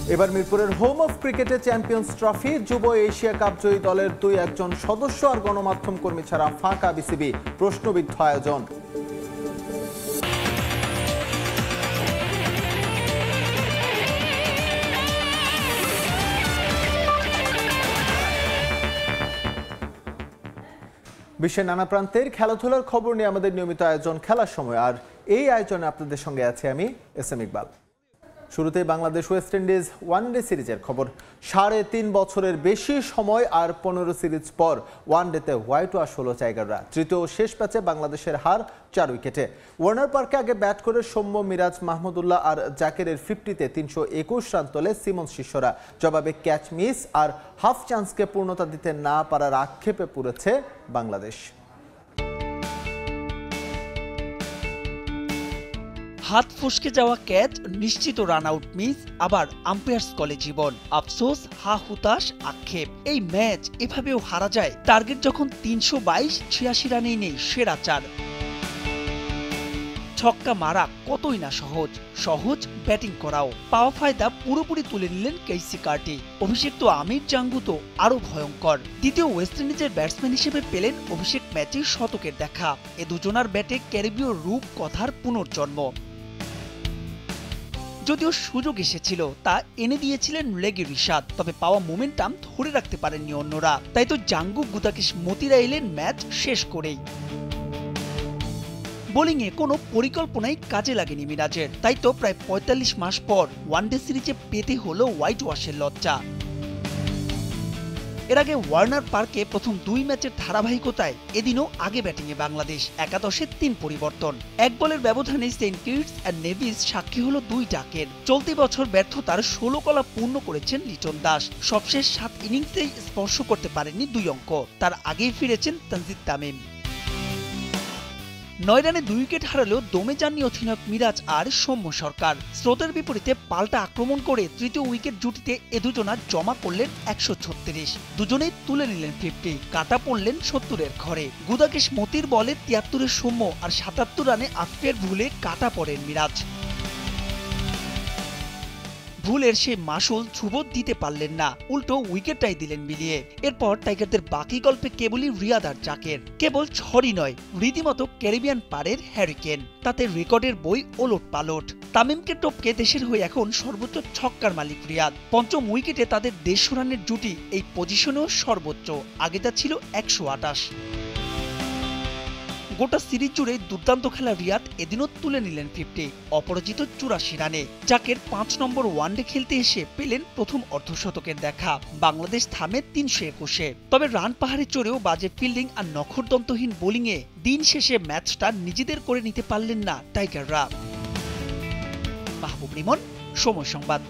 এবার মিরপুরের home of ক্রিকেটে চ্যাম্পিয়ন্স ট্রফি যুব এশিয়া কাপ জয়ী দলের 2-1 সদস্য আর গণমাধ্যম কর্মী ছাড়া ফাঁকা বিসিবি, প্রশ্নবিদ্ধ আয়োজন। বিশ্বের নানা প্রান্তের খেলাধুলার খবর নিয়ে আমাদের নিয়মিত আয়োজন খেলার সময়, আর এই আয়োজনে আপনাদের সঙ্গে আছি আমি এস এম ইকবাল। শুরুতেই বাংলাদেশ ওয়েস্ট ইন্ডিজ ওয়ানডে সিরিজের খবর। 3.5 বছরের বেশি সময় আর 15 সিরিজ পর ওয়ানডেতে হোয়াইট ওয়াশ হলো টাইগাররা। তৃতীয় ও শেষ ম্যাচে বাংলাদেশের হার 4 উইকেটে। ওয়ার্নার পার্কে আগে ব্যাট করে সৌম্য, মিরাজ, মাহমুদুল্লাহ আর জাকেরের 50-তে 321 রান তোলে সিমন্স শিষ্যরা। জবাবে ক্যাচ মিস আর হাফ চান্সকে পূর্ণতা দিতে না পারার আক্ষেপে পড়েছে বাংলাদেশ। হাত ফসকে যাওয়া ক্যাচ, নিশ্চিত রান আউট মিস, আবার আম্পায়ার্স কলে জীবন, আফসোস, হা হুতাশ, আক্ষেপ। এই ম্যাচ এভাবেও হারা যায়। টার্গেট যখন 322, 86 রানেই নেই সেরা 4। ছক্কা মারা কতই না সহজ ব্যাটিং করাও। পাওয়া ফায়দা পুরোপুরি তুলে নিলেন কেইসি কার্টি। অভিষেক আমির জাঙ্গু তো আরো ভয়ঙ্কর। দ্বিতীয় ওয়েস্ট ইন্ডিজের ব্যাটসম্যান হিসেবে পেলেন অভিষেক ম্যাচে শতকের দেখা। এ দুজনার ব্যাটে ক্যারিবীয় রূপ কথার পুনর্জন্ম। যদিও সুযোগ এসেছিল, তা এনে দিয়েছিলেন লেগি রিশাদ, তবে পাওয়া মোমেন্টাম ধরে রাখতে পারেননি অন্যরা। তাই তো জাঙ্গু, গুদাকিস, মতিরা এলেন ম্যাচ শেষ করেই। বোলিংয়ে কোনো পরিকল্পনাই কাজে লাগেনি মিরাজের। তাই তো প্রায় 45 মাস পর ওয়ানডে সিরিজে পেতে হলো হোয়াইট ওয়াশের লজ্জা। এর আগে ওয়ার্নার পার্কে প্রথম 2 ম্যাচের ধারাবাহিকতায় এদিনও আগে ব্যাটিংয়ে বাংলাদেশ। একাদশে 3 পরিবর্তন। 1 বলের ব্যবধানে সেন্ট কিটস আর নেভিস সাক্ষী হলো 2 ডাকের। চলতি বছর ব্যর্থতার 16 কলা পূর্ণ করেছেন লিটন দাস। সবশেষ 7 ইনিংসেই স্পর্শ করতে পারেননি 2 অঙ্ক। তার আগেই ফিরেছেন তানজিদ তামিম। 9 রানে 2 উইকেট হারালেও দমে যাননি অধিনায়ক মিরাজ আর সৌম্য সরকার। স্রোতের বিপরীতে পাল্টা আক্রমণ করে তৃতীয় উইকেট জুটিতে এ দুজনা জমা করলেন 136। দুজনেই তুলে নিলেন 50, কাটা পড়লেন 70-এর ঘরে। গুদাকিস, মতির বলে 73-এর সৌম্য আর 77 রানে আফিফের ভুলে কাটা পড়েন মিরাজ। ভুলের সেই মাসুল ধ্রুব দিতে পারলেন না, উল্টো উইকেটটাই দিলেন মিলিয়ে। এরপর টাইগারদের বাকি গল্পে কেবলই রিয়াদ আর জাকের। কেবল ঝড়ই নয়, রীতিমতো ক্যারিবিয়ান পাড়ের হ্যারিকেন। তাতে রেকর্ডের বই ওলট পালট। তামিমকে টপকে দেশের হয়ে এখন সর্বোচ্চ ছক্কার মালিক রিয়াদ। পঞ্চম উইকেটে তাদের 150 রানের জুটি এই পজিশনেও সর্বোচ্চ। আগে যা ছিল 128। গোটা সিরিজ জুড়ে দুর্দান্ত খেলা রিয়াদ এদিনও তুলে নিলেন 50, অপরাজিত 84 রানে। জাকের 5 নম্বর ওয়ানডে খেলতে এসে পেলেন প্রথম অর্ধশতকের দেখা। বাংলাদেশ থামে 321-এ। তবে রান পাহাড়ে চড়েও বাজে ফিল্ডিং আর নখরদন্তহীন বোলিংয়ে দিন শেষে ম্যাচটা নিজেদের করে নিতে পারলেন না টাইগাররা। মাহবুব রিমন, সময় সংবাদ।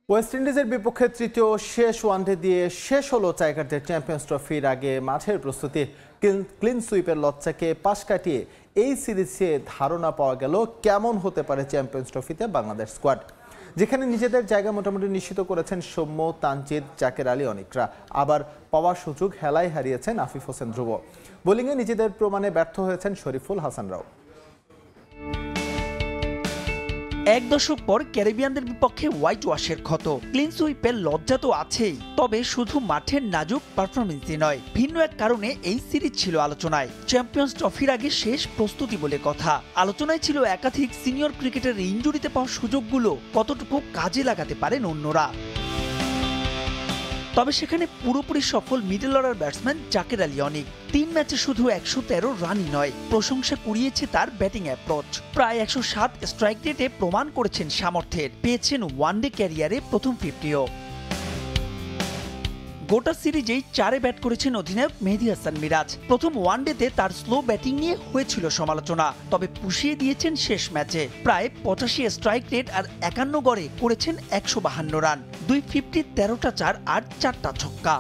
ওয়েস্ট ইন্ডিজের বিপক্ষে তৃতীয় শেষ ওয়ানডে দিয়ে শেষ হলো টাইগারদের চ্যাম্পিয়ন্স ট্রফির আগে মাঠের প্রস্তুতি। ক্লিন সুইপের লজ্জাকে পাশ কাটিয়ে এই সিরিজে ধারণা পাওয়া গেল কেমন হতে পারে চ্যাম্পিয়ন্স ট্রফিতে বাংলাদেশ স্কোয়াড, যেখানে নিজেদের জায়গা মোটামুটি নিশ্চিত করেছেন সৌম্য, তানজিদ, জাকের আলী অনিকরা। আবার পাওয়ার সুযোগ হেলায় হারিয়েছেন আফিফ হোসেন ধ্রুব। বোলিংয়ে নিজেদের প্রমাণে ব্যর্থ হয়েছেন শরীফুল হাসানরাও। 1 দশক পর ক্যারিবিয়ানদের বিপক্ষে হোয়াইট ওয়াশের ক্ষত। ক্লিন সুইপের লজ্জা তো আছেই, তবে শুধু মাঠের নাজুক পারফরমেন্সই নয়, ভিন্ন এক কারণে এই সিরিজ ছিল আলোচনায়। চ্যাম্পিয়ন্স ট্রফির আগে শেষ প্রস্তুতি বলে কথা। আলোচনায় ছিল একাধিক সিনিয়র ক্রিকেটের ইনজুরিতে পাওয়া সুযোগগুলো কতটুকু কাজে লাগাতে পারেন অন্যরা। তবে সেখানে পুরোপুরি সফল middle order batsman Jaker Ali Anik. 3 ম্যাচে শুধু 113 রানই নয়, প্রশংসা কুড়িয়েছে তার ব্যাটিং অ্যাপ্রোচ। প্রায় 107 স্ট্রাইক রেটে প্রমাণ করেছেন সামর্থ্যের। পেয়েছেন ওয়ানডে ক্যারিয়ারে প্রথম 50ও। গোটা সিরিজেই 4-এ ব্যাট করেছেন অধিনায়ক মেহেদী হাসান মিরাজ। প্রথম ওয়ানডেতে তার স্লো ব্যাটিং নিয়ে হয়েছিল সমালোচনা, তবে পুষিয়ে দিয়েছেন শেষ ম্যাচে। প্রায় 85 স্ট্রাইক রেট আর 51 গড়ে করেছেন 152 রান, 2 50, 13টা 4 আর 4টা ছক্কা।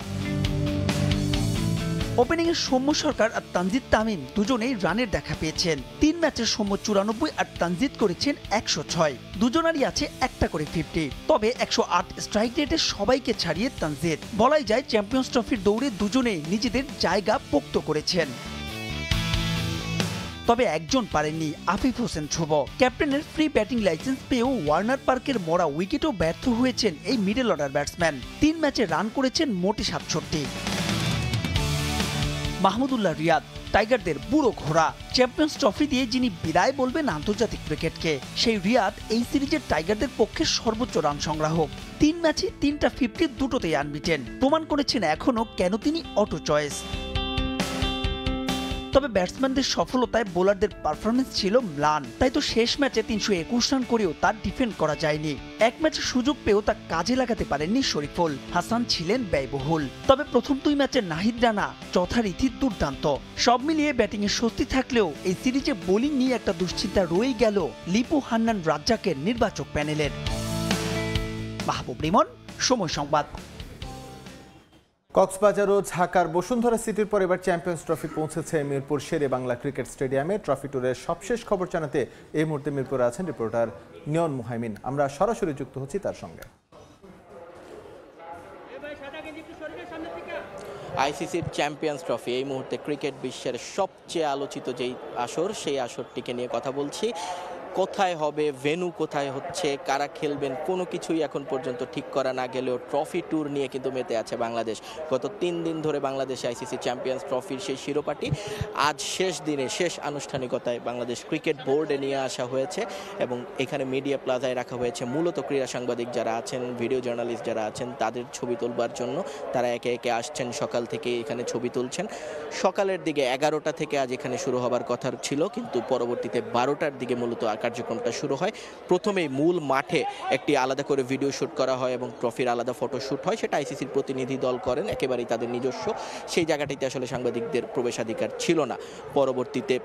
ওপেনিংয়ে সৌম্য সরকার আর তানজিদ তামিম দুজনেই রানের দেখা পেয়েছেন। 3 ম্যাচে সৌম্য 94 আর তানজিদ করেছেন 106। দুজনারই আছে একটা করে 50, তবে 108 স্ট্রাইক রেটে সবাইকে ছাড়িয়ে তানজিদ। বলাই যায় চ্যাম্পিয়ন্স ট্রফির দৌড়ে দুজনেই নিজেদের জায়গা পোক্ত করেছেন। তবে একজন পারেননি, আফিফ হোসেন ধ্রুব। ক্যাপ্টেনের ফ্রি ব্যাটিং লাইসেন্স পেয়েও ওয়ার্নার পার্কের মরা উইকেটও ব্যর্থ হয়েছেন এই মিডল অর্ডার ব্যাটসম্যান। 3 ম্যাচে রান করেছেন মোটে 67। মাহমুদুল্লাহ রিয়াদ টাইগারদের বুড়ো ঘোড়া। চ্যাম্পিয়ন্স ট্রফি দিয়ে যিনি বিদায় বলবেন আন্তর্জাতিক ক্রিকেটকে, সেই রিয়াদ এই সিরিজের টাইগারদের পক্ষে সর্বোচ্চ রান সংগ্রাহক। 3 ম্যাচে 3টা 50, দুটোতেই আনবিটেন। প্রমাণ করেছেন এখনো কেন তিনি অটো চয়েস। তবে ব্যাটসম্যানদের সফলতায় বোলারদের পারফরমেন্স ছিল ম্লান। তাই তো শেষ ম্যাচে 321 রান করেও তার ডিফেন্ড করা যায়নি। এক ম্যাচে সুযোগ পেয়েও তা কাজে লাগাতে পারেননি শরীফুল হাসান, ছিলেন ব্যয়বহুল। তবে প্রথম 2 ম্যাচে নাহিদ রানা যথারীতি দুর্দান্ত। সব মিলিয়ে ব্যাটিংয়ে স্বস্তি থাকলেও এই সিরিজে বোলিং নিয়ে একটা দুশ্চিন্তা রয়েই গেল লিপু, হান্নান, রাজ্জাকের নির্বাচক প্যানেলের। মাহবুব রিমন, সময় সংবাদ। কক্সবাজার ও ঢাকার বসুন্ধরা সিটির পর এবার চ্যাম্পিয়ন্স ট্রফি পৌঁছেছে মিরপুর শেরে বাংলা ক্রিকেট স্টেডিয়ামে। ট্রফি ট্যুরের সবশেষ খবর জানাতে এই মুহূর্তে মিরপুরে আছেন রিপোর্টার নিয়ন মুহাইমিন। আমরা সরাসরি যুক্ত হচ্ছি তার সঙ্গে। আইসিসির চ্যাম্পিয়ন্স ট্রফি এই মুহূর্তে ক্রিকেট বিশ্বের সবচেয়ে আলোচিত যেই আসর, সেই আসরটিকে নিয়ে কথা বলছি। কোথায় হবে, ভেন্যু কোথায় হচ্ছে, কারা খেলবেন, কোনো কিছুই এখন পর্যন্ত ঠিক করা না গেলেও ট্রফি ট্যুর নিয়ে কিন্তু মেতে আছে বাংলাদেশ। গত 3 দিন ধরে বাংলাদেশে আইসিসি চ্যাম্পিয়ন্স ট্রফির সেই শিরোপাটি আজ শেষ দিনে শেষ আনুষ্ঠানিকতায় বাংলাদেশ ক্রিকেট বোর্ডে নিয়ে আসা হয়েছে এবং এখানে মিডিয়া প্লাজায় রাখা হয়েছে মূলত ক্রীড়া সাংবাদিক যারা আছেন, ভিডিও জার্নালিস্ট যারা আছেন, তাদের ছবি তুলবার জন্য। তারা একে একে আসছেন, সকাল থেকে এখানে ছবি তুলছেন। সকালের দিকে 11টা থেকে আজ এখানে শুরু হবার কথা ছিল, কিন্তু পরবর্তীতে 12টার দিকে মূলত কার্যক্রমটা শুরু হয়। প্রথমেই মূল মাঠে একটি আলাদা করে ভিডিও শ্যুট করা হয় এবং ট্রফির আলাদা ফটো শ্যুট হয়। সেটা আইসিসির প্রতিনিধি দল করেন, একেবারেই তাদের নিজস্ব। সেই জায়গাটিতে আসলে সাংবাদিকদের প্রবেশাধিকার ছিল না। পরবর্তীতে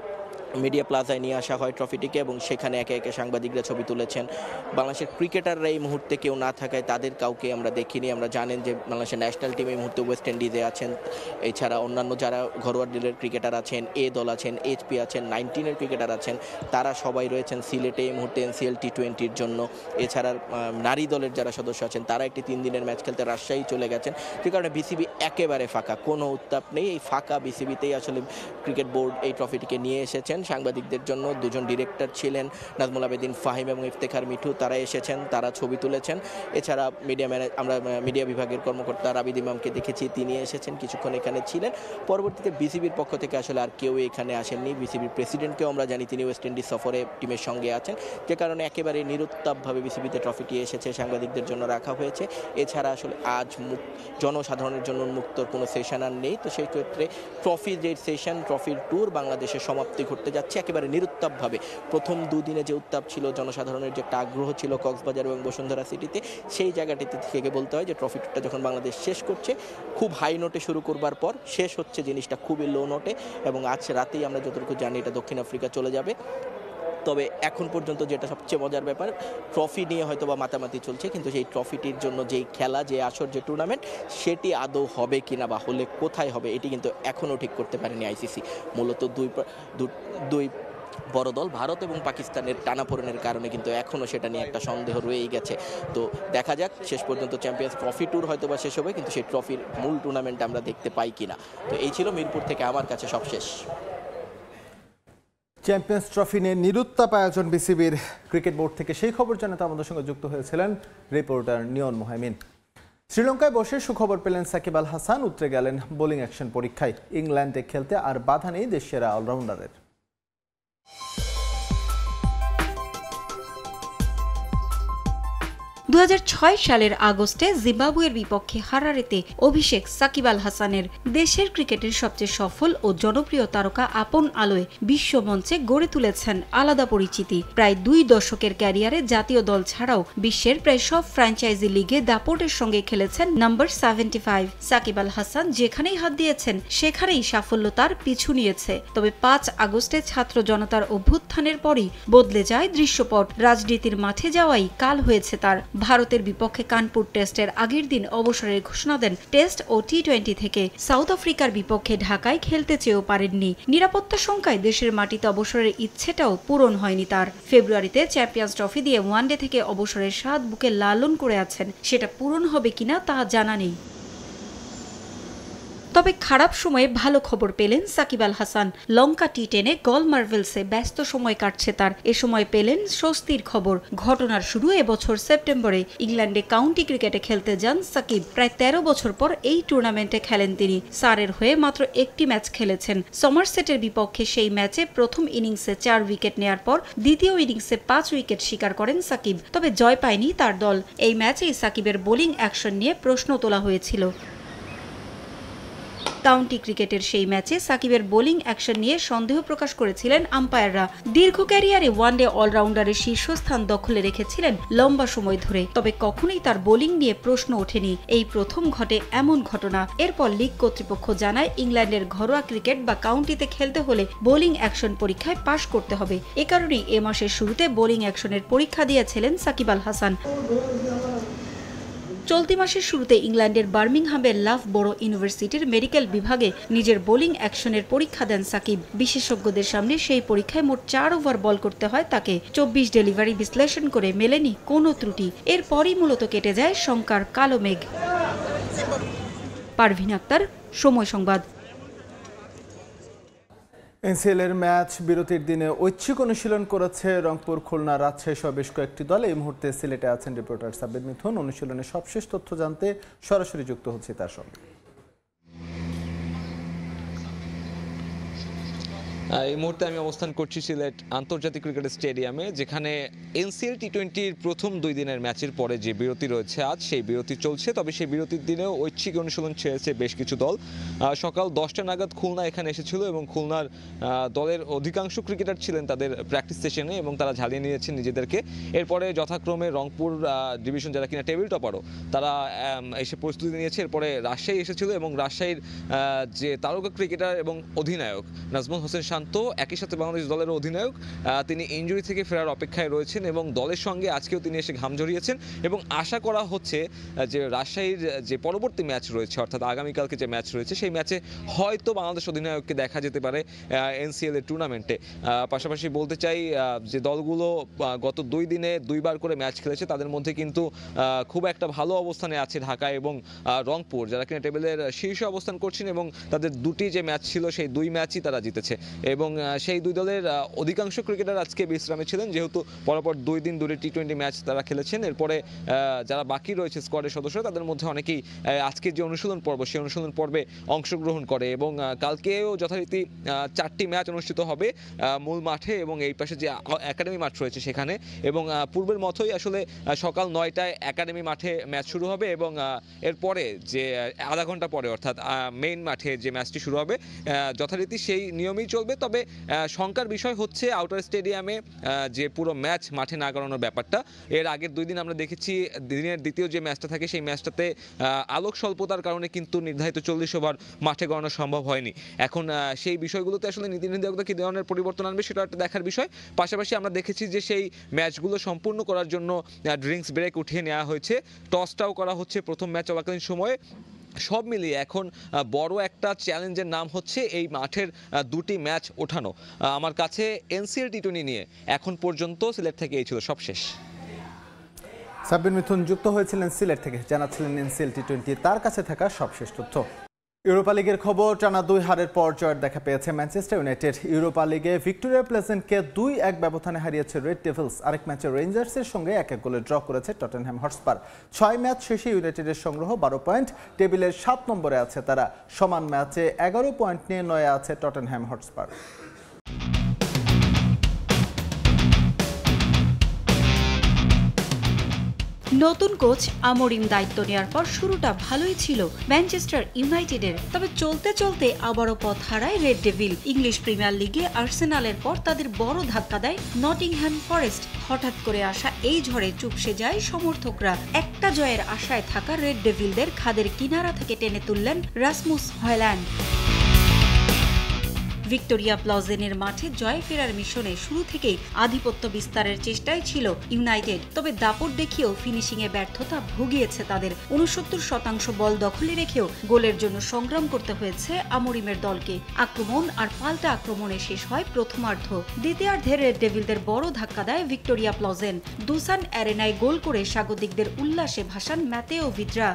মিডিয়া প্লাজায় নিয়ে আসা হয় ট্রফিটিকে এবং সেখানে একে একে সাংবাদিকরা ছবি তুলেছেন। বাংলাদেশের ক্রিকেটাররা এই মুহূর্তে কেউ না থাকায় তাদের কাউকে আমরা দেখিনি। আমরা জানেন যে বাংলাদেশের ন্যাশনাল টিম এই মুহূর্তে ওয়েস্ট ইন্ডিজে আছেন। এছাড়া অন্যান্য যারা ঘরোয়া দলের ক্রিকেটার আছেন, এ দল আছেন, এইচপি আছেন, 19-এর ক্রিকেটার আছেন, তারা সবাই রয়েছেন সিলেটে এই মুহূর্তে এনসিএল টি20-র জন্য। এছাড়া নারী দলের যারা সদস্য আছেন তারা একটি 3 দিনের ম্যাচ খেলতে রাজশাহী চলে গেছেন। যে কারণে বিসিবি একেবারে ফাঁকা, কোনো উত্তাপ নেই। এই ফাঁকা বিসিবিতেই আসলে ক্রিকেট বোর্ড এই ট্রফিটিকে নিয়ে এসেছেন। সাংবাদিকদের জন্য 2জন ডিরেক্টর ছিলেন, নাজমুল আবেদিন ফাহিম এবং ইফতেখার মিঠু, তারা এসেছেন, তারা ছবি তুলেছেন। এছাড়া আমরা মিডিয়া বিভাগের কর্মকর্তা রাবিদ ইমামকে দেখেছি, তিনি এসেছেন, কিছুক্ষণ এখানে ছিলেন। পরবর্তীতে বিসিবির পক্ষ থেকে আসলে আর কেউ এখানে আসেননি। বিসিবির প্রেসিডেন্টকেও আমরা জানি তিনি ওয়েস্ট ইন্ডিজ সফরে টিমের সঙ্গে আছেন, যে কারণে একেবারে নিরুত্তাপভাবে বিসিবিতে ট্রফিটি এসেছে, সাংবাদিকদের জন্য রাখা হয়েছে। এছাড়া আসলে আজ জনসাধারণের জন্য উন্মুক্ত কোনো সেশন আর নেই। তো সেই ক্ষেত্রে ট্রফির যে সেশন, ট্রফির ট্যুর বাংলাদেশের সমাপ্তি ঘটতে যাচ্ছে একেবারে নিরুত্তাপভাবে। প্রথম 2 দিনে যে উত্তাপ ছিল, জনসাধারণের যে একটা আগ্রহ ছিল কক্সবাজার এবং বসুন্ধরা সিটিতে, সেই জায়গাটিতে থেকে বলতে হয় যে ট্রফি ট্যুরটা যখন বাংলাদেশ শেষ করছে খুব হাই নোটে শুরু করবার পর শেষ হচ্ছে জিনিসটা খুবই লো নোটে। এবং আজ রাতেই আমরা যতটুকু জানি এটা দক্ষিণ আফ্রিকা চলে যাবে। তবে এখন পর্যন্ত যেটা সবচেয়ে মজার ব্যাপার, ট্রফি নিয়ে হয়তো বা মাতামাতি চলছে, কিন্তু সেই ট্রফিটির জন্য যেই খেলা, যে আসর, যে টুর্নামেন্ট, সেটি আদৌ হবে কিনা বা হলে কোথায় হবে, এটি কিন্তু এখনও ঠিক করতে পারেনি আইসিসি। মূলত দুই বড় দল ভারত এবং পাকিস্তানের টানাপোড়েনের কারণে কিন্তু এখনও সেটা নিয়ে একটা সন্দেহ রয়েই গেছে। তো দেখা যাক শেষ পর্যন্ত চ্যাম্পিয়ন্স ট্রফি ট্যুর হয়তো বা শেষ হবে, কিন্তু সেই ট্রফির মূল টুর্নামেন্ট আমরা দেখতে পাই কিনা। তো এই ছিল মিরপুর থেকে আমার কাছে সবশেষ। চ্যাম্পিয়ন্স ট্রফি নিয়ে নিরুত্তাপ আয়োজন বিসিবির। ক্রিকেট বোর্ড থেকে সেই খবর জানাতে আমাদের সঙ্গে যুক্ত হয়েছিলেন রিপোর্টার নিয়ন মুহাইমিন। শ্রীলঙ্কায় বসে সুখবর পেলেন সাকিব আল হাসান, উতরে গেলেন বোলিং অ্যাকশন পরীক্ষায়। ইংল্যান্ডে খেলতে আর বাধা নেই দেশ সেরা অলরাউন্ডারের। 2006 সালের আগস্টে জিম্বাবুয়ের বিপক্ষে হারারেতে অভিষেক সাকিব আল হাসানের। দেশের ক্রিকেটের সবচেয়ে সফল ও জনপ্রিয় তারকা আপন আলোয় বিশ্বমঞ্চে গড়ে তুলেছেন আলাদা পরিচিতি। প্রায় 2 দশকের ক্যারিয়ারে জাতীয় দল ছাড়াও বিশ্বের প্রায় সব ফ্র্যাঞ্চাইজি লিগে দাপটের সঙ্গে খেলেছেন নাম্বার 75। সাকিব আল হাসান যেখানেই হাত দিয়েছেন সেখানেই সাফল্য তার পিছু নিয়েছে। তবে 5 আগস্টে ছাত্র জনতার অভ্যুত্থানের পরই বদলে যায় দৃশ্যপট। রাজনীতির মাঠে যাওয়াই কাল হয়েছে তার। ভারতের বিপক্ষে কানপুর টেস্টের আগের দিন অবসরের ঘোষণা দেন টেস্ট ও টি20 থেকে। সাউথ আফ্রিকার বিপক্ষে ঢাকায় খেলতে চেয়েও পারেননি। নিরাপত্তা শঙ্কায় দেশের মাটিতে অবসরের ইচ্ছেটাও পূরণ হয়নি তার। ফেব্রুয়ারিতে চ্যাম্পিয়ন্স ট্রফি দিয়ে ওয়ানডে থেকে অবসরের স্বাদ বুকে লালন করে আছেন, সেটা পূরণ হবে কিনা তা জানা নেই। তবে খারাপ সময়ে ভালো খবর পেলেন সাকিব আল হাসান। লঙ্কা টি10-এ গল মার্ভেলসে ব্যস্ত সময় কাটছে তার। এ সময় পেলেন স্বস্তির খবর। ঘটনার শুরু এবছর সেপ্টেম্বরে ইংল্যান্ডে কাউন্টি ক্রিকেটে খেলতে যান সাকিব। প্রায় 13 বছর পর এই টুর্নামেন্টে খেলেন তিনি। সারের হয়ে মাত্র একটি ম্যাচ খেলেছেন। সমারসেটের বিপক্ষে সেই ম্যাচে প্রথম ইনিংসে 4 উইকেট নেয়ার পর দ্বিতীয় ইনিংসে 5 উইকেট শিকার করেন সাকিব। তবে জয় পায়নি তার দল। এই ম্যাচেই সাকিবের বোলিং অ্যাকশন নিয়ে প্রশ্ন তোলা হয়েছিল। কাউন্টি ক্রিকেটের সেই ম্যাচে সাকিবের বোলিং অ্যাকশন নিয়ে সন্দেহ প্রকাশ করেছিলেন আম্পায়াররা। দীর্ঘ ক্যারিয়ারে ওয়ানডে অলরাউন্ডারের শীর্ষস্থান দখলে রেখেছিলেন লম্বা সময় ধরে, তবে কখনোই তার বোলিং নিয়ে প্রশ্ন ওঠেনি। এই প্রথম ঘটে এমন ঘটনা। এরপর লিগ কর্তৃপক্ষ জানায় ইংল্যান্ডের ঘরোয়া ক্রিকেট বা কাউন্টিতে খেলতে হলে বোলিং অ্যাকশন পরীক্ষায় পাশ করতে হবে। এ কারণেই এ মাসের শুরুতে বোলিং অ্যাকশনের পরীক্ষা দিয়েছিলেন সাকিব আল হাসান। চলতি মাসের শুরুতে ইংল্যান্ডের বার্মিংহামের লাফবরো ইউনিভার্সিটির মেডিকেল বিভাগে নিজের বোলিং অ্যাকশনের পরীক্ষা দেন সাকিব। বিশেষজ্ঞদের সামনে সেই পরীক্ষায় মোট 4 ওভার বল করতে হয় তাকে। 24 ডেলিভারি বিশ্লেষণ করে মেলেনি কোনো ত্রুটি। এরপরই মূলত কেটে যায় শঙ্কার কালো মেঘ। পারভিন আক্তার, সময় সংবাদ। এনসিএল-এর ম্যাচ বিরতির দিনে ঐচ্ছিক অনুশীলন করেছে রংপুর, খুলনা, রাজশাহী সহ বেশ কয়েকটি দল। এই মুহূর্তে সিলেটে আছেন রিপোর্টার সাব্বির মিথুন। অনুশীলনের সবশেষ তথ্য জানতে সরাসরি যুক্ত হচ্ছে তার সঙ্গে। এই মুহূর্তে আমি অবস্থান করছি সিলেট আন্তর্জাতিক ক্রিকেট স্টেডিয়ামে, যেখানে এনসিএল টি20-র প্রথম 2 দিনের ম্যাচের পরে যে বিরতি রয়েছে আজ, সেই বিরতি চলছে। তবে সেই বিরতির দিনেও ঐচ্ছিক অনুশীলন ছেড়েছে বেশ কিছু দল। সকাল 10টা নাগাদ খুলনা এখানে এসেছিল এবং খুলনার দলের অধিকাংশ ক্রিকেটার ছিলেন তাদের প্র্যাকটিস সেশনে এবং তারা ঝালিয়ে নিয়েছেন নিজেদেরকে। এরপরে যথাক্রমে রংপুর ডিভিশন, যারা কিনা টেবিল টপারও, তারা এসে প্রস্তুতি নিয়েছে। এরপরে রাজশাহী এসেছিল এবং রাজশাহীর যে তারকা ক্রিকেটার এবং অধিনায়ক নাজমুল হোসেন শান্ত, একই সাথে বাংলাদেশ দলের অধিনায়ক, তিনি ইনজুরি থেকে ফেরার অপেক্ষায় রয়েছেন এবং দলের সঙ্গে আজকেও তিনি এসে ঘাম ঝরিয়েছেন। এবং আশা করা হচ্ছে যে রাজশাহীর যে পরবর্তী ম্যাচ রয়েছে, অর্থাৎ আগামীকালকে যে ম্যাচ রয়েছে, সেই ম্যাচে হয়তো বাংলাদেশ অধিনায়ককে দেখা যেতে পারে এনসিএল এর টুর্নামেন্টে। পাশাপাশি বলতে চাই যে দলগুলো গত 2 দিনে 2 বার করে ম্যাচ খেলেছে, তাদের মধ্যে কিন্তু খুব একটা ভালো অবস্থানে আছে ঢাকা এবং রংপুর, যারা কিনা টেবিলের শীর্ষে অবস্থান করছেন এবং তাদের 2টি যে ম্যাচ ছিল সেই 2 ম্যাচই তারা জিতেছে। এবং সেই 2 দলের অধিকাংশ ক্রিকেটার আজকে বিশ্রামে ছিলেন, যেহেতু পরপর 2 দিন ধরে টি20 ম্যাচ তারা খেলেছেন। এরপরে যারা বাকি রয়েছে স্কোয়াডের সদস্যরা, তাদের মধ্যে অনেকেই আজকে যে অনুশীলন পর্ব, সেই অনুশীলন পর্বে অংশগ্রহণ করে। এবং কালকেও যথারীতি 4টি ম্যাচ অনুষ্ঠিত হবে মূল মাঠে এবং এই পাশে যে একাডেমি মাঠ রয়েছে সেখানে। এবং পূর্বের মতোই আসলে সকাল 9টায় একাডেমি মাঠে ম্যাচ শুরু হবে এবং এরপরে যে আধা ঘন্টা পরে, অর্থাৎ মেইন মাঠে যে ম্যাচটি শুরু হবে, যথারীতি সেই নিয়মেই চলবে। তবে শঙ্কার বিষয় হচ্ছে আউটার স্টেডিয়ামে যে পুরো ম্যাচ মাঠে না গড়ানোর ব্যাপারটা। এর আগের 2 দিন আমরা দেখেছি দিনের দ্বিতীয় যে ম্যাচটা থাকে, সেই ম্যাচটাতে আলোক স্বল্পতার কারণে কিন্তু নির্ধারিত 40 ওভার মাঠে গড়ানো সম্ভব হয়নি। এখন সেই বিষয়গুলোতে আসলে নীতি নির্ধারকরা কি ধরনের পরিবর্তন আনবে, সেটা একটা দেখার বিষয়। পাশাপাশি আমরা দেখেছি যে সেই ম্যাচগুলো সম্পূর্ণ করার জন্য ড্রিঙ্কস ব্রেক উঠিয়ে নেওয়া হয়েছে, টসটাও করা হচ্ছে প্রথম ম্যাচ চলাকালীন সময়ে। সব মিলিয়ে এখন বড় একটা চ্যালেঞ্জের নাম হচ্ছে এই মাঠের 2টি ম্যাচ ওঠানো। আমার কাছে এনসিএল টি20 নিয়ে এখন পর্যন্ত সিলেট থেকে এই ছিল সবশেষ। সাব্বির মিথুন যুক্ত হয়েছিলেন সিলেট থেকে, জানাচ্ছিলেন এনসিএল টি20 তার কাছে থাকা সবশেষ তথ্য। ইউরোপা লিগের খবর, টানা 2 হারের পর জয়ের দেখা পেয়েছে ম্যানচেস্টার ইউনাইটেড। ইউরোপা লিগে ভিক্টোরিয়া প্লেজেন্টকে 2-1 ব্যবধানে হারিয়েছে রেড ডেভিলস। আরেক ম্যাচে রেঞ্জার্সের সঙ্গে 1-1 গোলে ড্র করেছে টটেনহ্যাম হটস্পার। 6 ম্যাচ শেষে ইউনাইটেডের সংগ্রহ 12 পয়েন্ট, টেবিলের 7 নম্বরে আছে তারা। সমান ম্যাচে 11 পয়েন্ট নিয়ে 9 আছে টটেনহ্যাম হটস্পার। নতুন কোচ আমরিম দায়িত্ব নেওয়ার পর শুরুটা ভালোই ছিল ম্যানচেস্টার ইউনাইটেডের, তবে চলতে চলতে আবারও পথ হারায় রেড ডেভিল। ইংলিশ প্রিমিয়ার লিগে আর্সেনালের পর তাদের বড় ধাক্কা দেয় নটিংহ্যাম ফরেস্ট। হঠাৎ করে আসা এই ঝড়ে চুপসে যায় সমর্থকরা। একটা জয়ের আশায় থাকা রেড ডেভিলদের খাদের কিনারা থেকে টেনে তুললেন রাসমুস হয়ল্যান্ড। ভিক্টোরিয়া প্লাজেনের মাঠে জয় ফেরার মিশনে শুরু থেকেই আধিপত্য বিস্তারের চেষ্টায় ছিল ইউনাইটেড, তবে দাপট দেখিয়েও ফিনিশিংয়ে ব্যর্থতা ভুগিয়েছে তাদের। 69% বল দখলে রেখেও গোলের জন্য সংগ্রাম করতে হয়েছে আমরিমের দলকে। আক্রমণ আর পাল্টা আক্রমণে শেষ হয় প্রথমার্ধ। দ্বিতীয়ার্ধে রেড ডেভিলদের বড় ধাক্কা দেয় ভিক্টোরিয়া প্লাজেন। দুসান অ্যারেনায় গোল করে স্বাগতিকদের উল্লাসে ভাসান ম্যাতেও ভিদ্রা।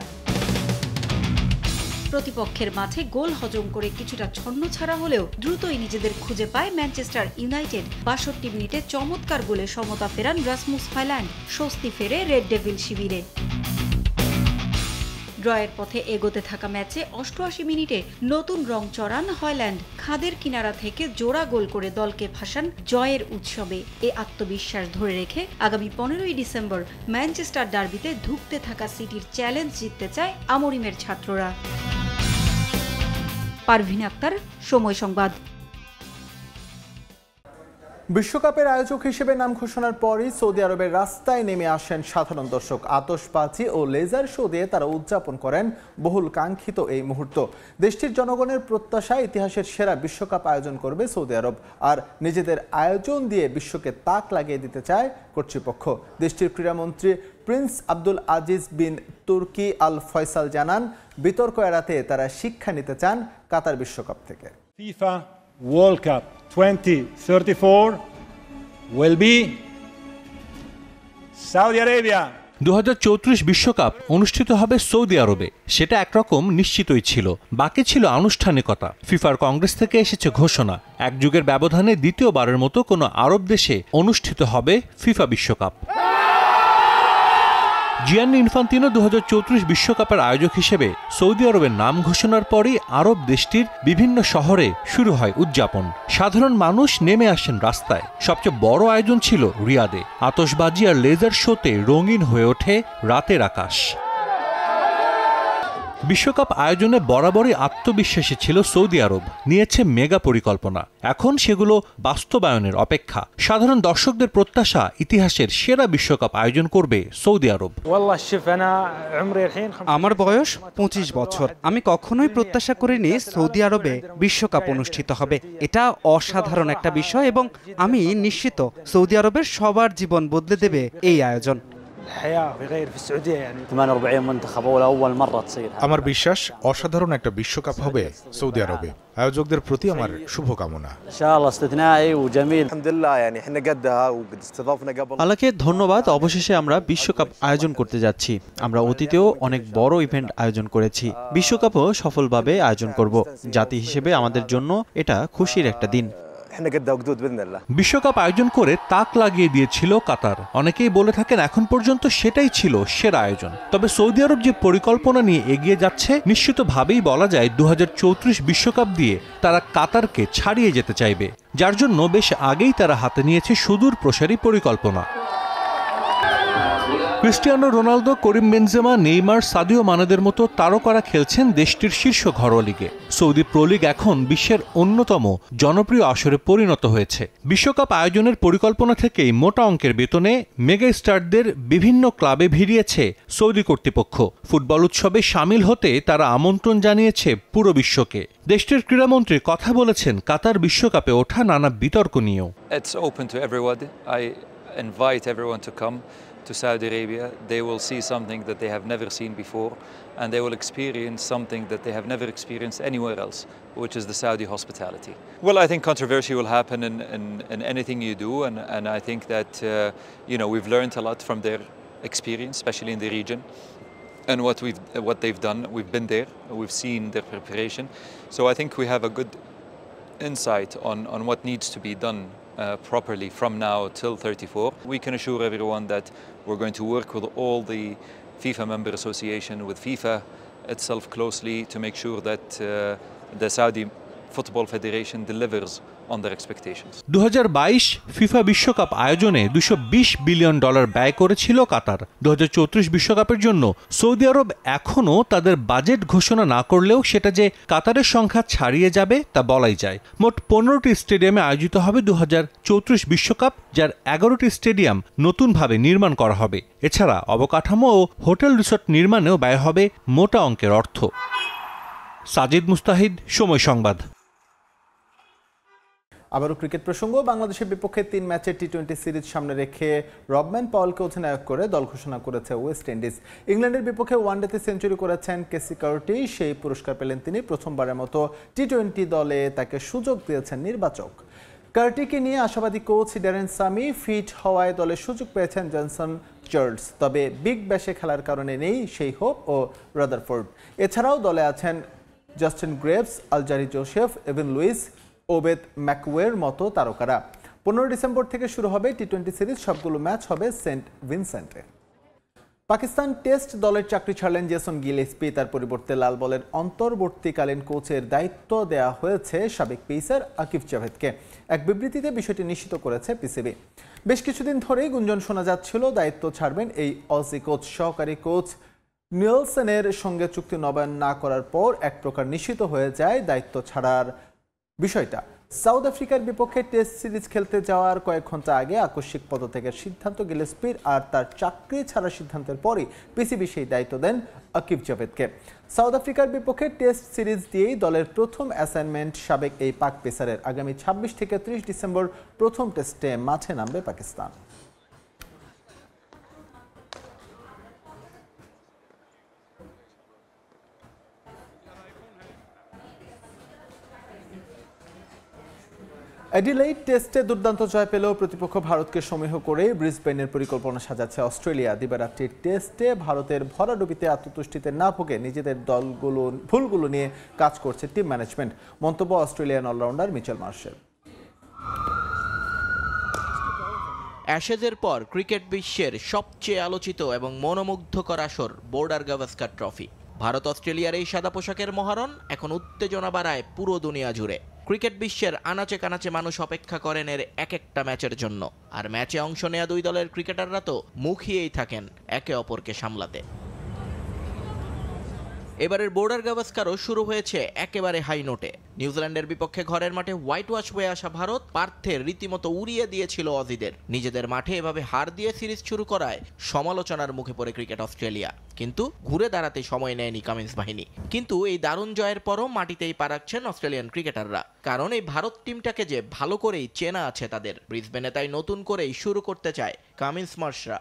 প্রতিপক্ষের মাঠে গোল হজম করে কিছুটা ছন্ন ছাড়া হলেও দ্রুতই নিজেদের খুঁজে পায় ম্যানচেস্টার ইউনাইটেড। ৬২ মিনিটে চমৎকার গোলে সমতা ফেরান রাসমুস হয়ল্যান্ড। স্বস্তি ফেরে রেড ডেভিল শিবিরে। ড্রয়ের পথে এগোতে থাকা ম্যাচে ৮৮ মিনিটে নতুন রং চড়ান হয়ল্যান্ড। খাদের কিনারা থেকে জোড়া গোল করে দলকে ভাসান জয়ের উৎসবে। এ আত্মবিশ্বাস ধরে রেখে আগামী ১৫ই ডিসেম্বর ম্যানচেস্টার ডার্বিতে ধুঁকতে থাকা সিটির চ্যালেঞ্জ জিততে চায় আমরিমের ছাত্ররা। পারভিন আক্তার, সময় সংবাদ। বিশ্বকাপের আয়োজক হিসেবে নাম ঘোষণার পরই সৌদি আরবের রাস্তায় নেমে আসেন সাধারণ দর্শক। আতশবাজি ও লেজার শো দিয়ে তারা উদযাপন করেন বহুল কাঙ্ক্ষিত এই মুহূর্ত। দেশটির জনগণের প্রত্যাশা ইতিহাসের সেরা বিশ্বকাপ আয়োজন করবে সৌদি আরব, আর নিজেদের আয়োজন দিয়ে বিশ্বকে তাক লাগিয়ে দিতে চায় কর্তৃপক্ষ। দেশটির ক্রীড়ামন্ত্রী প্রিন্স আব্দুল আজিজ বিন তুর্কি আল ফয়সাল জানান, বিতর্ক এড়াতে তারা শিক্ষা নিতে চান কাতার বিশ্বকাপ থেকে। FIFA World Cup 2034 will be Saudi Arabia. 2034 বিশ্বকাপ অনুষ্ঠিত হবে সৌদি আরবে। সেটা একরকম নিশ্চিতই ছিল, বাকি ছিল আনুষ্ঠানিকতা। ফিফার কংগ্রেস থেকে এসেছে ঘোষণা, এক যুগের ব্যবধানে দ্বিতীয়বারের মতো কোনো আরব দেশে অনুষ্ঠিত হবে ফিফা বিশ্বকাপ। জিয়ান্নি ইনফান্তিনো 2034 বিশ্বকাপের আয়োজক হিসেবে সৌদি আরবের নাম ঘোষণার পরই আরব দেশটির বিভিন্ন শহরে শুরু হয় উদযাপন। সাধারণ মানুষ নেমে আসেন রাস্তায়। সবচেয়ে বড় আয়োজন ছিল রিয়াদে। আতশবাজি আর লেজার শোতে রঙিন হয়ে ওঠে রাতের আকাশ। বিশ্বকাপ আয়োজনে বরাবরই আত্মবিশ্বাসী ছিল সৌদি আরব, নিয়েছে মেগা পরিকল্পনা। এখন সেগুলো বাস্তবায়নের অপেক্ষা। সাধারণ দর্শকদের প্রত্যাশা, ইতিহাসের সেরা বিশ্বকাপ আয়োজন করবে সৌদি আরব। আমার বয়স 25 বছর। আমি কখনোই প্রত্যাশা করিনি সৌদি আরবে বিশ্বকাপ অনুষ্ঠিত হবে। এটা অসাধারণ একটা বিষয় এবং আমি নিশ্চিত সৌদি আরবের সবার জীবন বদলে দেবে এই আয়োজন। আমার বিশ্বাস অসাধারণ একটা বিশ্বকাপ হবে সৌদি আরবে। আয়োজকদের প্রতি আমার শুভকামনা। আল্লাহকে ধন্যবাদ, অবশেষে আমরা বিশ্বকাপ আয়োজন করতে যাচ্ছি। আমরা অতীতেও অনেক বড় ইভেন্ট আয়োজন করেছি, বিশ্বকাপও সফলভাবে আয়োজন করব। জাতি হিসেবে আমাদের জন্য এটা খুশির একটা দিন। বিশ্বকাপ আয়োজন করে তাক লাগিয়ে দিয়েছিল কাতার। অনেকেই বলে থাকেন এখন পর্যন্ত সেটাই ছিল সেরা আয়োজন। তবে সৌদি আরব যে পরিকল্পনা নিয়ে এগিয়ে যাচ্ছে, নিশ্চিতভাবেই বলা যায় 2034 বিশ্বকাপ দিয়ে তারা কাতারকে ছাড়িয়ে যেতে চাইবে, যার জন্য বেশ আগেই তারা হাতে নিয়েছে সুদূর প্রসারী পরিকল্পনা। Cristiano Ronaldo, Karim Benzema, Neymar, Sadio মানেদের মতো তারকারা খেলছেন দেশটির শীর্ষ ঘরোয়া লিগে। সৌদি প্রো লিগ এখন বিশ্বের অন্যতম জনপ্রিয় আসরে পরিণত হয়েছে। বিশ্বকাপ আয়োজনের পরিকল্পনা থেকেই মোটা অঙ্কের বেতনে মেগা স্টারদের বিভিন্ন ক্লাবে ভিড়িয়েছে সৌদি কর্তৃপক্ষ। ফুটবল উৎসবে সামিল হতে তারা আমন্ত্রণ জানিয়েছে পুরো বিশ্বকে। দেশটির ক্রীড়ামন্ত্রী কথা বলেছেন কাতার বিশ্বকাপে ওঠা নানা বিতর্ক নিয়েও। To Saudi Arabia, they will see something that they have never seen before, and they will experience something that they have never experienced anywhere else, which is the Saudi hospitality. Well, I think controversy will happen in anything you do, and I think that we've learned a lot from their experience, especially in the region, and what they've done. We've been there, we've seen their preparation, so I think we have a good insight on what needs to be done properly from now till 34. We can assure everyone that we're going to work with all the FIFA member association, with FIFA itself closely to make sure that the Saudi Football Federation delivers on their expectations. 2022 FIFA বিশ্বকাপ আয়োজনে $220 billion ব্যয় করেছিল কাতার। 2034 বিশ্বকাপের জন্য Saudi আরব এখনও তাদের budget ঘোষণা না করলেও সেটা যে কাতারের সংখ্যা ছাড়িয়ে যাবে তা বলাই যায়। মোট 15টি স্টেডিয়ামে আয়োজিত হবে 2034 বিশ্বকাপ, যার 11টি স্টেডিয়াম নতুনভাবে নির্মাণ করা হবে। এছাড়া অবকাঠামো ও হোটেল রিসোর্ট নির্মাণেও ব্যয় হবে মোটা অঙ্কের অর্থ। সাজিদ মুস্তাহিদ, সময় সংবাদ। আবারও ক্রিকেট প্রসঙ্গ। বাংলাদেশের বিপক্ষে 3 ম্যাচের টি-20 সিরিজ সামনে রেখে রবম্যান পাওয়েলকে অধিনায়ক করে দল ঘোষণা করেছে ওয়েস্ট ইন্ডিজ। ইংল্যান্ডের বিপক্ষে ওয়ানডেতে সেঞ্চুরি করেছেন কেসি কার্টি, সেই পুরস্কার পেলেন তিনি। প্রথমবারের মতো টি-20 দলে তাকে সুযোগ দিয়েছেন নির্বাচক। কার্টিকে নিয়ে আশাবাদী কোচ ড্যারেন সামি। ফিট হওয়ায় দলে সুযোগ পেয়েছেন জনসন চার্লস, তবে বিগ ব্যাশে খেলার কারণে নেই সেই হোপ ও রাদারফোর্ড। এছাড়াও দলে আছেন Justin graves, Alzarri Joseph, এভেন Luis, Obed ম্যাকওয়ের মতো তারকারা। 15 ডিসেম্বর থেকে শুরু হবে টি-20 সিরিজ। সবগুলো ম্যাচ হবে সেন্ট ভিনসেন্টে। পাকিস্তান টেস্ট দলের চাকরি ছাড়লেন জেসন গিলেস্পি। তার পরিবর্তে লাল বলের অন্তর্বর্তীকালীন কোচের দায়িত্ব দেওয়া হয়েছে সাবেক পেসার আকিব জাভেদকে। এক বিবৃতিতে বিষয়টি নিশ্চিত করেছে পিসিবি। বেশ কিছুদিন ধরেই গুঞ্জন শোনা যাচ্ছিল দায়িত্ব ছাড়বেন এই অজি কোচ। সহকারী কোচ নিলসেনের সঙ্গে চুক্তি নবায়ন না করার পর এক প্রকার নিশ্চিত হয়ে যায় দায়িত্ব ছাড়ার বিষয়টা। সাউথ আফ্রিকার বিপক্ষে টেস্ট সিরিজ খেলতে যাওয়ার কয়েক ঘন্টা আগে আকস্মিক পদত্যাগের সিদ্ধান্ত গিলেস্পির, আর তার চাকরি ছাড়ার সিদ্ধান্তের পরই পিসিবি সেই দায়িত্ব দেন আকিব জাভেদকে। সাউথ আফ্রিকার বিপক্ষে টেস্ট সিরিজ দিয়েই দলের প্রথম অ্যাসাইনমেন্ট সাবেক এই পাক পেসারের। আগামী 26 থেকে 30 ডিসেম্বর প্রথম টেস্টে মাঠে নামবে পাকিস্তান। অ্যাডিলেইড টেস্টে দুর্দান্ত জয় পেলেও প্রতিপক্ষ ভারতকে সমীহ করে ব্রিসবেনের পরিকল্পনা সাজাচ্ছে অস্ট্রেলিয়া। দিবারাত্রির টেস্টে ভারতের ভরাডুবিতে আত্মতুষ্টিতে না ভুগে নিজেদের ভুলগুলো নিয়ে কাজ করছে টিম ম্যানেজমেন্ট। মন্তব্য অস্ট্রেলিয়ান অলরাউন্ডার মিচেল মার্শের। অ্যাশেজের পর ক্রিকেট বিশ্বের সবচেয়ে আলোচিত এবং মনোমুগ্ধকর আসর বর্ডার গাভাস্কার ট্রফি। ভারত অস্ট্রেলিয়ার এই সাদা পোশাকের মহারণ এখন উত্তেজনা বাড়ায় পুরো দুনিয়া জুড়ে। ক্রিকেট বিশ্বের আনাচে কানাচে মানুষ অপেক্ষা করেন এর এক একটা ম্যাচের জন্য। আর ম্যাচে অংশ নেওয়া দুই দলের ক্রিকেটাররা তো মুখিয়েই থাকেন একে অপরকে সামলাতে। এবারের বর্ডার গাভাস্কারও শুরু হয়েছে একেবারে হাই নোটে। নিউজিল্যান্ডের বিপক্ষে ঘরের মাঠে হোয়াইট ওয়াশ হয়ে আসা ভারত পার্থের রীতিমতো উড়িয়ে দিয়েছিল অজিদের। নিজেদের মাঠে এভাবে হার দিয়ে সিরিজ শুরু করায় সমালোচনার মুখে পড়ে ক্রিকেট অস্ট্রেলিয়া। কিন্তু ঘুরে দাঁড়াতে সময় নেয়নি কামিন্স বাহিনী। কিন্তু এই দারুণ জয়ের পরও মাটিতেই পা রাখছেন অস্ট্রেলিয়ান ক্রিকেটাররা, কারণ এই ভারত টিমটাকে যে ভালো করেই চেনা আছে তাদের। ব্রিসবেনে তাই নতুন করেই শুরু করতে চায় কামিন্স মার্শরা।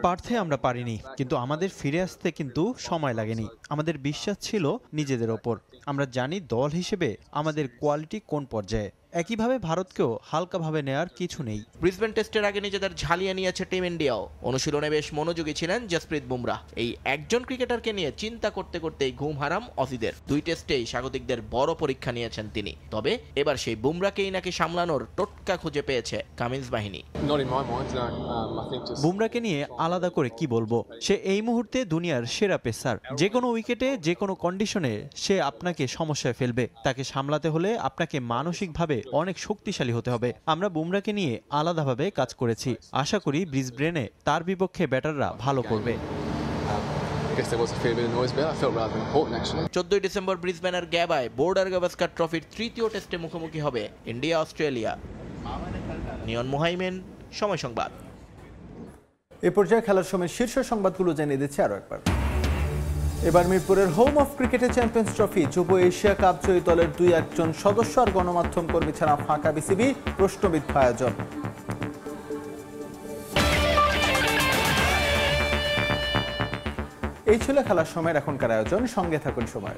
পার্থে আমরা পারিনি, কিন্তু আমাদের ফিরে আসতে কিন্তু সময় লাগেনি। আমাদের বিশ্বাস ছিল নিজেদের ওপর। আমরা জানি দল হিসেবে আমাদের কোয়ালিটি কোন পর্যায়ে। একইভাবে ভারতকেও হালকাভাবে নেয়ার কিছু নেই। ব্রিসবেন টেস্টের আগে নিজেদের ঝালিয়ে নিয়েছে টিম ইন্ডিয়াও। অনুশীলনে বেশ মনোযোগী ছিলেন জসপ্রীত বুমরাহ। এই একজন ক্রিকেটারকে নিয়ে চিন্তা করতে করতেই ঘুম হারাম অজিদের। দুই টেস্টেই স্বাগতিকদের বড় পরীক্ষা নিয়েছেন তিনি। তবে এবার সেই বুমরাকেই নাকি সামলানোর টোটকা খুঁজে পেয়েছে কামিন্স বাহিনী। বুমরাকে নিয়ে আলাদা করে কি বলবো, সে এই মুহূর্তে দুনিয়ার সেরা পেসার। যে কোনো উইকেটে যে কোনো কন্ডিশনে সে আপনাকে সমস্যায় ফেলবে। তাকে সামলাতে হলে আপনাকে মানসিকভাবে অনেক শক্তিশালী হতে হবে। আমরা বুমরাকে নিয়ে আলাদাভাবে কাজ করেছি। আশা করি ব্রিসবেনে তার বিপক্ষে ব্যাটাররা ভালো করবে। 14 ডিসেম্বর ব্রিসবেনের গ্যাবায় বর্ডার গাভাস্কার ট্রফির তৃতীয় টেস্টে মুখোমুখি হবে ইন্ডিয়া অস্ট্রেলিয়া। নিয়ন মুহাইমেন, সময় সংবাদ। এ পর্যায়ে খেলার সময় শীর্ষ সংবাদগুলো জানিয়ে দিচ্ছে আরো একবার। এবার মিরপুরের হোম অফ ক্রিকেটে চ্যাম্পিয়ন্স ট্রফি। যুব এশিয়া কাপ জয়ী দলের 2-1 সদস্য আর গণমাধ্যম কর্মী ছাড়া ফাঁকা বিসিবি, প্রশ্নবিদ্ধ আয়োজন। এই ছিল খেলার সময়ের এখনকার আয়োজন। সঙ্গে থাকুন সময়।